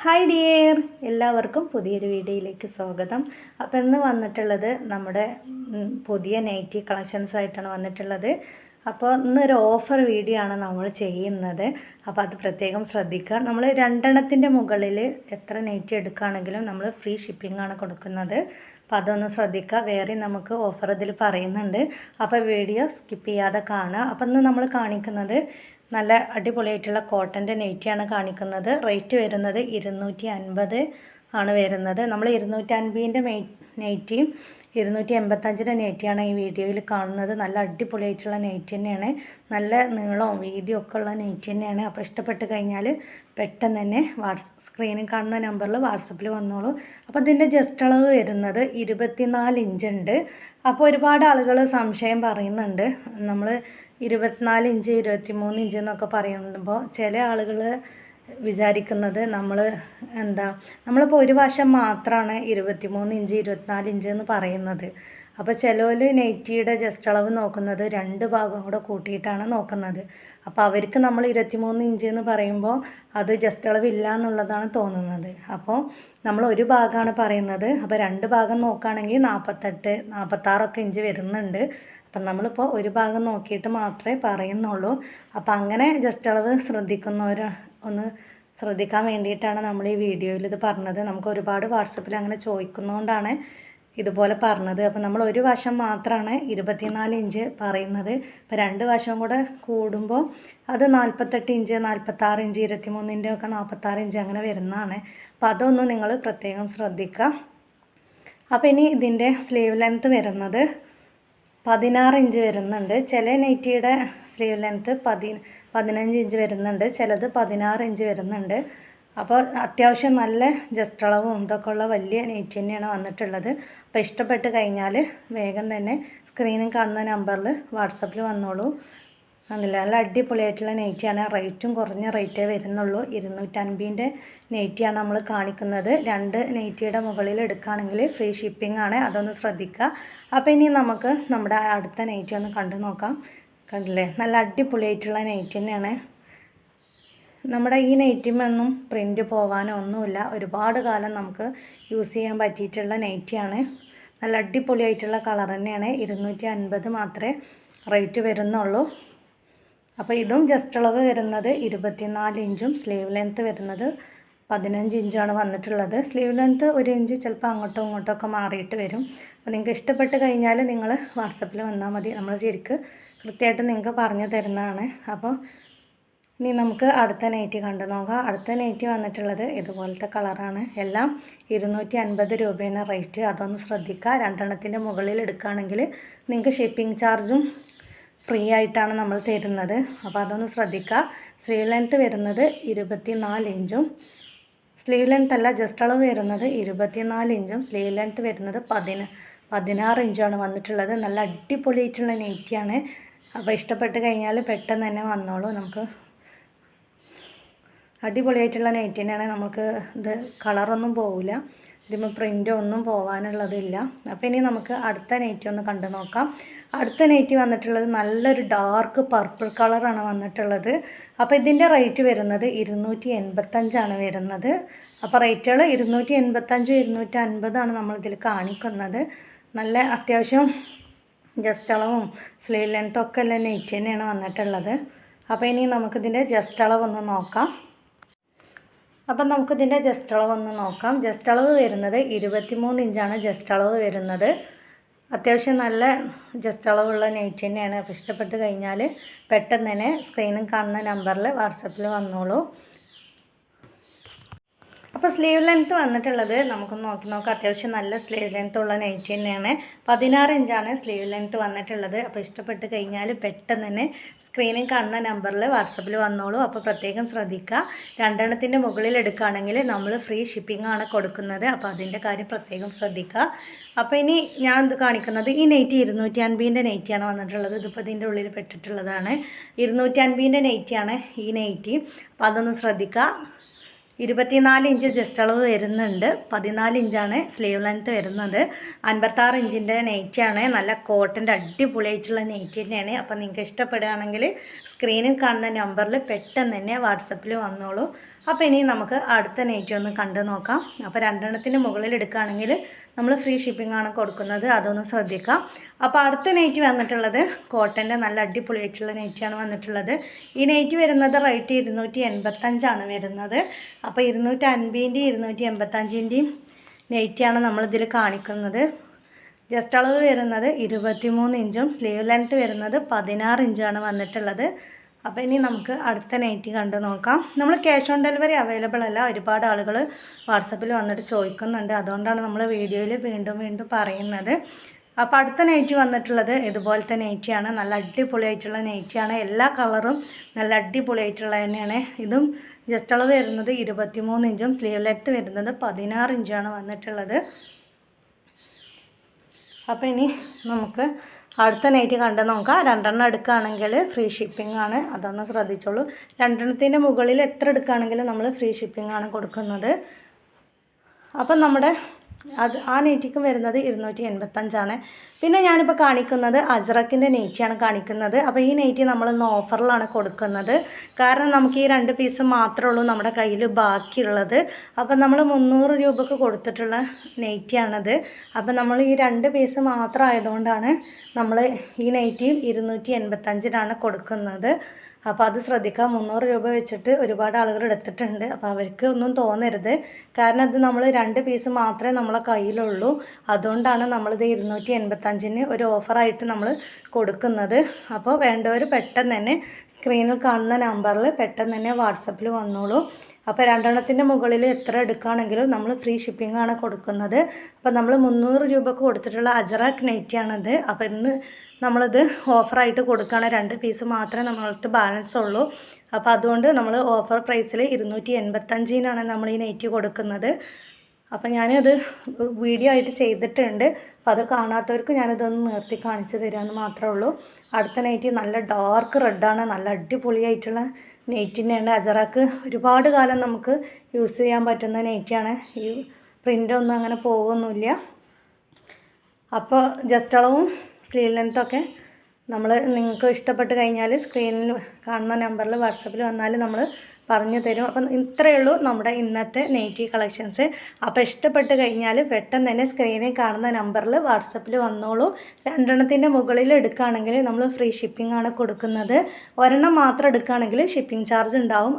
Hi dear, എല്ലാവർക്കും പുതിയൊരു വീഡിയോയിലേക്ക് സ്വാഗതം. അപ്പോൾ ഇന്ന് വന്നിട്ടുള്ളത് നമ്മുടെ പുതിയ നൈറ്റി കളക്ഷൻസ് ആയിട്ടാണ് വന്നിട്ടുള്ളത്. അപ്പോൾ ഇന്നൊരു ഓഫർ വീഡിയോ ആണ് നമ്മൾ ചെയ്യുന്നത്. അപ്പോൾ അത് പ്രത്യേകം ശ്രദ്ധിക്കുക. നമ്മൾ രണ്ടെണ്ണത്തിൻ്റെ മുകളിൽ എത്ര നൈറ്റി എടുക്കുകയാണെങ്കിലും നമ്മൾ ഫ്രീ ഷിപ്പിംഗ് ആണ് കൊടുക്കുന്നത്. അപ്പോൾ അതൊന്ന് ശ്രദ്ധിക്കുക. വേറെ നമുക്ക് ഓഫർ ഇതിൽ പറയുന്നുണ്ട്. അപ്പോൾ വീഡിയോ സ്കിപ്പ് ചെയ്യാതെ കാണുക. അപ്പോൾ ഇന്ന് നമ്മൾ കാണിക്കുന്നത് നല്ല അടിപൊളിയായിട്ടുള്ള കോട്ടൻ്റെ നെറ്റിയാണ് കാണിക്കുന്നത്. റേറ്റ് വരുന്നത് 250 ആണ് വരുന്നത്. നമ്മൾ 250ൻ്റെ നെറ്റിയും 285ൻ്റെ നെറ്റിയാണ് ഈ വീഡിയോയിൽ കാണുന്നത്. നല്ല അടിപൊളിയായിട്ടുള്ള നെറ്റ് തന്നെയാണ്. നല്ല നീളവും വീതിയും ഒക്കെ ഉള്ള നെറ്റ് തന്നെയാണ്. അപ്പോൾ ഇഷ്ടപ്പെട്ട് കഴിഞ്ഞാൽ പെട്ടെന്ന് തന്നെ സ്ക്രീനിൽ കാണുന്ന നമ്പറിൽ വാട്സപ്പിൽ വന്നോളൂ. അപ്പോൾ ഇതിൻ്റെ ജസ്റ്റ് അളവ് വരുന്നത് 24 ഇഞ്ച് ഉണ്ട്. അപ്പോൾ ഒരുപാട് ആളുകൾ സംശയം പറയുന്നുണ്ട്. നമ്മൾ 24 ഇഞ്ച് 23 ഇഞ്ച് എന്നൊക്കെ പറയുമ്പോൾ ചില ആളുകൾ വിചാരിക്കുന്നത് നമ്മളിപ്പോൾ ഒരു വശം മാത്രമാണ് 23 ഇഞ്ച് 24 ഇഞ്ച് എന്ന് പറയുന്നത്. അപ്പോൾ ചിലർ നെറ്റിയുടെ ജസ്റ്റ് അളവ് നോക്കുന്നത് രണ്ട് ഭാഗം കൂടെ കൂട്ടിയിട്ടാണ് നോക്കുന്നത്. അപ്പോൾ അവർക്ക് നമ്മൾ 23 ഇഞ്ച് എന്ന് പറയുമ്പോൾ അത് ജസ്റ്റ് അളവ് ഇല്ല എന്നുള്ളതാണ് തോന്നുന്നത്. അപ്പോൾ നമ്മൾ ഒരു ഭാഗമാണ് പറയുന്നത്. അപ്പോൾ രണ്ട് ഭാഗം നോക്കുകയാണെങ്കിൽ 48 46 ഇഞ്ച് വരുന്നുണ്ട്. അപ്പം നമ്മളിപ്പോൾ ഒരു ഭാഗം നോക്കിയിട്ട് മാത്രമേ പറയുന്നുള്ളൂ. അപ്പോൾ അങ്ങനെ ജസ്റ്റ് അളവ് ശ്രദ്ധിക്കുന്നവർ ഒന്ന് ശ്രദ്ധിക്കാൻ വേണ്ടിയിട്ടാണ് നമ്മൾ ഈ വീഡിയോയിൽ ഇത് പറഞ്ഞത്. നമുക്ക് ഒരുപാട് വാട്സപ്പിൽ അങ്ങനെ ചോദിക്കുന്നതുകൊണ്ടാണ് ഇതുപോലെ പറഞ്ഞത്. അപ്പോൾ നമ്മൾ ഒരു വശം മാത്രമാണ് 24 ഇഞ്ച് പറയുന്നത്. അപ്പോൾ രണ്ട് വശവും കൂടെ കൂടുമ്പോൾ അത് 48 ഇഞ്ച് 46 ഇഞ്ച് 23ൻ്റെ ഒക്കെ 46 ഇഞ്ച് അങ്ങനെ വരുന്നതാണ്. അപ്പോൾ അതൊന്നും നിങ്ങൾ പ്രത്യേകം ശ്രദ്ധിക്കുക. അപ്പോൾ ഇനി ഇതിൻ്റെ സ്ലീവ് ലെങ്ത്ത് വരുന്നത് 16 ഇഞ്ച് വരുന്നുണ്ട്. ചില നൈറ്റിയുടെ സ്ലീവ് ലെങ്ത്ത് 15 ഇഞ്ച് വരുന്നുണ്ട്, ചിലത് 16 ഇഞ്ച് വരുന്നുണ്ട്. അപ്പോൾ അത്യാവശ്യം നല്ല ജസ്റ്റ് അളവും ഇതൊക്കെ ഉള്ള വലിയ നൈറ്റി തന്നെയാണ് വന്നിട്ടുള്ളത്. അപ്പോൾ ഇഷ്ടപ്പെട്ട് കഴിഞ്ഞാൽ വേഗം തന്നെ സ്ക്രീനിൽ കാണുന്ന നമ്പറിൽ വാട്സപ്പിൽ വന്നോളൂ. കണ്ടില്ല, നല്ല അടിപൊളിയായിട്ടുള്ള നെറ്റിയാണ്. റേറ്റും കുറഞ്ഞ റേറ്റേ വരുന്നുള്ളൂ. 250ൻ്റെ നെറ്റിയാണ് നമ്മൾ കാണിക്കുന്നത്. രണ്ട് നെറ്റിയുടെ മുകളിൽ എടുക്കുകയാണെങ്കിൽ ഫ്രീ ഷിപ്പിംഗ് ആണ്, അതൊന്ന് ശ്രദ്ധിക്കുക. അപ്പോൾ ഇനി നമുക്ക് നമ്മുടെ അടുത്ത നെറ്റി ഒന്ന് കണ്ടു നോക്കാം. കണ്ടില്ലേ, നല്ല അടിപൊളിയായിട്ടുള്ള നെറ്റ് തന്നെയാണ്. നമ്മുടെ ഈ നെറ്റിമൊന്നും പ്രിൻ്റ് പോകാനോ ഒന്നുമില്ല. ഒരുപാട് കാലം നമുക്ക് യൂസ് ചെയ്യാൻ പറ്റിയിട്ടുള്ള നെറ്റിയാണ്. നല്ല അടിപൊളിയായിട്ടുള്ള കളർ തന്നെയാണ്. 250 മാത്രമേ റേറ്റ് വരുന്നുള്ളൂ. അപ്പോൾ ഇതും ജസ്റ്റ് അളവ് വരുന്നത് 24 ഇഞ്ചും സ്ലീവ് ലെങ്ത്ത് വരുന്നത് 15 ഇഞ്ചാണ് വന്നിട്ടുള്ളത്. സ്ലീവ് ലെങ്ത്ത് 1 ഇഞ്ച് ചിലപ്പോൾ അങ്ങോട്ടോ ഇങ്ങോട്ടൊക്കെ മാറിയിട്ട് വരും. അപ്പോൾ നിങ്ങൾക്ക് ഇഷ്ടപ്പെട്ട് കഴിഞ്ഞാൽ നിങ്ങൾ വാട്സപ്പിൽ വന്നാൽ മതി. നമ്മൾ ശരിക്ക് കൃത്യമായിട്ട് നിങ്ങൾക്ക് പറഞ്ഞു തരുന്നതാണ്. അപ്പോൾ ഇനി നമുക്ക് അടുത്ത നൈറ്റി കണ്ടു നോക്കാം. അടുത്ത നൈറ്റി വന്നിട്ടുള്ളത് ഇതുപോലത്തെ കളറാണ്. എല്ലാം 250 രൂപയാണ് റേറ്റ്, അതൊന്ന് ശ്രദ്ധിക്കുക. രണ്ടെണ്ണത്തിൻ്റെ മുകളിൽ എടുക്കുകയാണെങ്കിൽ നിങ്ങൾക്ക് ഷിപ്പിംഗ് ചാർജും ഫ്രീ ആയിട്ടാണ് നമ്മൾ തരുന്നത്. അപ്പോൾ അതൊന്ന് ശ്രദ്ധിക്കുക. സ്ലീവ് ലെങ്ത്ത് വരുന്നത് 24 ഇഞ്ചും സ്ലീവ് ലെങ്ത്ത് അല്ല ജസ്റ്റ് അളവ് വരുന്നത് 24 ഇഞ്ചും സ്ലീവ് ലെങ്ത്ത് വരുന്നത് 16 ഇഞ്ചാണ് വന്നിട്ടുള്ളത്. നല്ല അടിപൊളിയായിട്ടുള്ള നെറ്റിയാണ്. അപ്പോൾ ഇഷ്ടപ്പെട്ട് കഴിഞ്ഞാൽ പെട്ടെന്ന് തന്നെ വന്നോളൂ. നമുക്ക് അടിപൊളിയായിട്ടുള്ള നെറ്റ് തന്നെയാണ്. നമുക്ക് ഇത് കളറൊന്നും പോവില്ല, ഇതിപ്പോൾ പ്രിൻ്റ് ഒന്നും പോകാനുള്ളതില്ല. അപ്പോൾ ഇനി നമുക്ക് അടുത്ത നെറ്റ് ഒന്ന് കണ്ടു നോക്കാം. അടുത്ത നെറ്റ് വന്നിട്ടുള്ളത് നല്ലൊരു ഡാർക്ക് പർപ്പിൾ കളറാണ് വന്നിട്ടുള്ളത്. അപ്പോൾ ഇതിൻ്റെ റേറ്റ് വരുന്നത് 285 വരുന്നത്. അപ്പോൾ റേറ്റുകൾ 285 250 നമ്മളിതിൽ കാണിക്കുന്നത്. നല്ല അത്യാവശ്യം ജസ്റ്റ് അളവും സ്ലീവ് ലെങ്ത്തും ഒക്കെ ഉള്ള നെറ്റ് തന്നെയാണ് വന്നിട്ടുള്ളത്. അപ്പോൾ ഇനി നമുക്കിതിൻ്റെ ജസ്റ്റ് അളവൊന്ന് നോക്കാം. അപ്പം നമുക്കിതിൻ്റെ ജസ്റ്റ് അളവ് ഒന്ന് നോക്കാം. ജസ്റ്റ് അളവ് വരുന്നത് 23 ഇഞ്ചാണ് ജസ്റ്റ് അളവ് വരുന്നത്. അത്യാവശ്യം നല്ല ജസ്റ്റ് അളവുള്ള നെറ്റ് തന്നെയാണ്. അപ്പോൾ ഇഷ്ടപ്പെട്ട് കഴിഞ്ഞാൽ പെട്ടെന്ന് തന്നെ സ്ക്രീനിൽ കാണുന്ന നമ്പറിൽ വാട്സപ്പിൽ വന്നോളൂ. അപ്പോൾ സ്ലീവ് ലെങ്ത്ത് വന്നിട്ടുള്ളത് നമുക്കൊന്ന് നോക്കാം. അത്യാവശ്യം നല്ല സ്ലീവ് ലെങ്ത്ത് ഉള്ള നൈറ്റ് തന്നെയാണ്. 16 ഇഞ്ചാണ് സ്ലീവ് ലെങ്ത്ത് വന്നിട്ടുള്ളത്. അപ്പോൾ ഇഷ്ടപ്പെട്ട് കഴിഞ്ഞാൽ പെട്ടെന്ന് തന്നെ സ്ക്രീനിൽ കാണുന്ന നമ്പറിൽ വാട്സപ്പിൽ വന്നോളൂ. അപ്പോൾ പ്രത്യേകം ശ്രദ്ധിക്കുക. രണ്ടെണ്ണത്തിൻ്റെ മുകളിൽ എടുക്കുകയാണെങ്കിൽ നമ്മൾ ഫ്രീ ഷിപ്പിംഗ് ആണ് കൊടുക്കുന്നത്. അപ്പോൾ അതിൻ്റെ കാര്യം പ്രത്യേകം ശ്രദ്ധിക്കുക. അപ്പോൾ ഇനി ഞാൻ ഇത് കാണിക്കുന്നത് ഈ നെറ്റ് 250ൻ്റെ നെറ്റിയാണ് വന്നിട്ടുള്ളത്. ഇതിപ്പോൾ ഇതിൻ്റെ ഉള്ളിൽ പെട്ടിട്ടുള്ളതാണ്. 250ൻ്റെ നെറ്റിയാണ് ഈ നെറ്റ്. അപ്പോൾ അതൊന്ന് ശ്രദ്ധിക്കുക. 24 ഇഞ്ച് ജസ്റ്റ് അളവ് വരുന്നുണ്ട്. 14 ഇഞ്ചാണ് സ്ലീവ് ലെങ്ത്ത് വരുന്നത്. 56 ഇഞ്ചിൻ്റെ നെറ്റിയാണ്. നല്ല കോട്ടൻ്റെ അടിപൊളിയായിട്ടുള്ള നെറ്റ് തന്നെയാണ്. അപ്പോൾ നിങ്ങൾക്ക് ഇഷ്ടപ്പെടുകയാണെങ്കിൽ സ്ക്രീനിൽ കാണുന്ന നമ്പറിൽ പെട്ടെന്ന് തന്നെ വാട്സപ്പിൽ വന്നോളൂ. അപ്പോൾ ഇനി നമുക്ക് അടുത്ത നൈറ്റി ഒന്ന് കണ്ടു നോക്കാം. അപ്പോൾ രണ്ടെണ്ണത്തിന് മുകളിൽ എടുക്കുകയാണെങ്കിൽ നമ്മൾ ഫ്രീ ഷിപ്പിംഗ് ആണ് കൊടുക്കുന്നത്, അതൊന്ന് ശ്രദ്ധിക്കാം. അപ്പോൾ അടുത്ത നൈറ്റി വന്നിട്ടുള്ളത് കോട്ടൻ്റെ നല്ല അടിപൊളിയായിട്ടുള്ള നൈറ്റിയാണ് വന്നിട്ടുള്ളത്. ഈ നൈറ്റി വരുന്നത് റേറ്റ് 285 വരുന്നത്. അപ്പോൾ 250ൻ്റെയും 285ൻ്റെയും നൈറ്റിയാണ് നമ്മളിതിൽ കാണിക്കുന്നത്. ജസ്റ്റ് അളവ് വരുന്നത് 23 ഇഞ്ചും സ്ലീവ് ലെങ്ത്ത് വരുന്നത് 16 ഇഞ്ചാണ് വന്നിട്ടുള്ളത്. അപ്പോൾ ഇനി നമുക്ക് അടുത്ത നൈറ്റി കണ്ടു നോക്കാം. നമ്മൾ ക്യാഷ് ഓൺ ഡെലിവറി അവൈലബിൾ അല്ല, ഒരുപാട് ആളുകൾ വാട്സപ്പിൽ വന്നിട്ട് ചോദിക്കുന്നുണ്ട്, അതുകൊണ്ടാണ് നമ്മൾ വീഡിയോയിൽ വീണ്ടും പറയുന്നത്. അപ്പോൾ അടുത്ത നൈറ്റി വന്നിട്ടുള്ളത് ഇതുപോലത്തെ നൈറ്റിയാണ്, നല്ല അടിപൊളിയായിട്ടുള്ള നൈറ്റിയാണ്. എല്ലാ കളറും നല്ല അടിപൊളിയായിട്ടുള്ള തന്നെയാണ്. ഇതും ജസ്റ്റ് അളവ് വരുന്നത് 23 ഇഞ്ചും സ്ലീവ് ലെങ്ത്ത് വരുന്നത് 16 ഇഞ്ചാണ് വന്നിട്ടുള്ളത്. അപ്പോൾ ഇനി നമുക്ക് അടുത്ത നൈറ്റി കണ്ടു നോക്കാം. രണ്ടെണ്ണം എടുക്കുകയാണെങ്കിൽ ഫ്രീ ഷിപ്പിംഗ് ആണ്, അതൊന്ന് ശ്രദ്ധിച്ചോളൂ. രണ്ടെണ്ണത്തിൻ്റെ മുകളിൽ എത്ര എടുക്കുകയാണെങ്കിലും നമ്മൾ ഫ്രീ ഷിപ്പിംഗ് ആണ് കൊടുക്കുന്നത്. അപ്പം നമ്മുടെ ആ നൈറ്റിക്കും വരുന്നത് 285. പിന്നെ ഞാനിപ്പോൾ കാണിക്കുന്നത് അജ്രക്കിൻ്റെ നൈറ്റിയാണ് കാണിക്കുന്നത്. അപ്പോൾ ഈ നൈറ്റി നമ്മളിന്ന് ഓഫറിലാണ് കൊടുക്കുന്നത്, കാരണം നമുക്ക് ഈ 2 പീസ് മാത്രമേ ഉള്ളൂ നമ്മുടെ കയ്യിൽ ബാക്കിയുള്ളത്. അപ്പോൾ നമ്മൾ 300 രൂപക്ക് കൊടുത്തിട്ടുള്ള നൈറ്റിയാണത്. അപ്പോൾ നമ്മൾ ഈ 2 പീസ് മാത്രം ആയതുകൊണ്ടാണ് നമ്മൾ ഈ നൈറ്റിയും 285 കൊടുക്കുന്നത്. അപ്പോൾ അത് ശ്രദ്ധിക്കാം. 300 രൂപ വെച്ചിട്ട് ഒരുപാട് ആളുകൾ എടുത്തിട്ടുണ്ട്. അപ്പോൾ അവർക്ക് ഒന്നും തോന്നരുത്, കാരണം ഇത് നമ്മൾ 2 പീസ് മാത്രമേ നമ്മളെ കയ്യിലുള്ളൂ, അതുകൊണ്ടാണ് നമ്മളിത് 285 ഒരു ഓഫറായിട്ട് നമ്മൾ കൊടുക്കുന്നത്. അപ്പോൾ വേണ്ടവർ പെട്ടെന്ന് തന്നെ സ്ക്രീനിൽ കാണുന്ന നമ്പറിൽ പെട്ടെന്ന് തന്നെ വാട്സപ്പിൽ വന്നോളൂ. അപ്പോൾ രണ്ടെണ്ണത്തിൻ്റെ മുകളിൽ എത്ര എടുക്കുകയാണെങ്കിലും നമ്മൾ ഫ്രീ ഷിപ്പിംഗ് ആണ് കൊടുക്കുന്നത്. അപ്പോൾ നമ്മൾ 300 രൂപക്ക് കൊടുത്തിട്ടുള്ള അജറാക്ക് നൈറ്റിയാണിത്. അപ്പോൾ ഇന്ന് നമ്മളിത് ഓഫറായിട്ട് കൊടുക്കുകയാണ്, 2 പീസ് മാത്രമേ നമ്മളടുത്ത് ബാലൻസ് ഉള്ളൂ. അപ്പോൾ അതുകൊണ്ട് നമ്മൾ ഓഫർ പ്രൈസിൽ 285 നമ്മൾ ഈ നൈറ്റി കൊടുക്കുന്നത്. അപ്പം ഞാനത് വീഡിയോ ആയിട്ട് ചെയ്തിട്ടുണ്ട്, അപ്പോൾ അത് കാണാത്തവർക്ക് ഞാനിതൊന്ന് നിർത്തി കാണിച്ചു തരാമെന്ന് മാത്രമേ ഉള്ളൂ. അടുത്ത നൈറ്റി നല്ല ഡാർക്ക് റെഡാണ്, നല്ല അടിപൊളിയായിട്ടുള്ള നൈറ്റിനെയാണ്. അജറാക്ക് ഒരുപാട് കാലം നമുക്ക് യൂസ് ചെയ്യാൻ പറ്റുന്ന നൈറ്റിയാണ്. ഈ പ്രിൻ്റൊന്നും അങ്ങനെ പോകുന്നില്ല. അപ്പോൾ ജസ്റ്റ് അളവും സ്ലീവ് ലെങ്ത്തൊക്കെ നിങ്ങൾക്ക് ഇഷ്ടപ്പെട്ട് കഴിഞ്ഞാൽ സ്ക്രീനിൽ കാണുന്ന നമ്പറിൽ വാട്സപ്പിൽ വന്നാൽ നമ്മൾ പറഞ്ഞു തരും. അപ്പം ഇത്രയേ ഉള്ളൂ നമ്മുടെ ഇന്നത്തെ നൈറ്റി കളക്ഷൻസ്. അപ്പോൾ ഇഷ്ടപ്പെട്ട് കഴിഞ്ഞാൽ പെട്ടെന്ന് തന്നെ സ്ക്രീനിൽ കാണുന്ന നമ്പറിൽ വാട്സപ്പിൽ വന്നോളൂ. രണ്ടെണ്ണത്തിൻ്റെ മുകളിൽ എടുക്കുകയാണെങ്കിൽ നമ്മൾ ഫ്രീ ഷിപ്പിംഗ് ആണ് കൊടുക്കുന്നത്. ഒരെണ്ണം മാത്രം എടുക്കുകയാണെങ്കിൽ ഷിപ്പിംഗ് ചാർജ് ഉണ്ടാവും.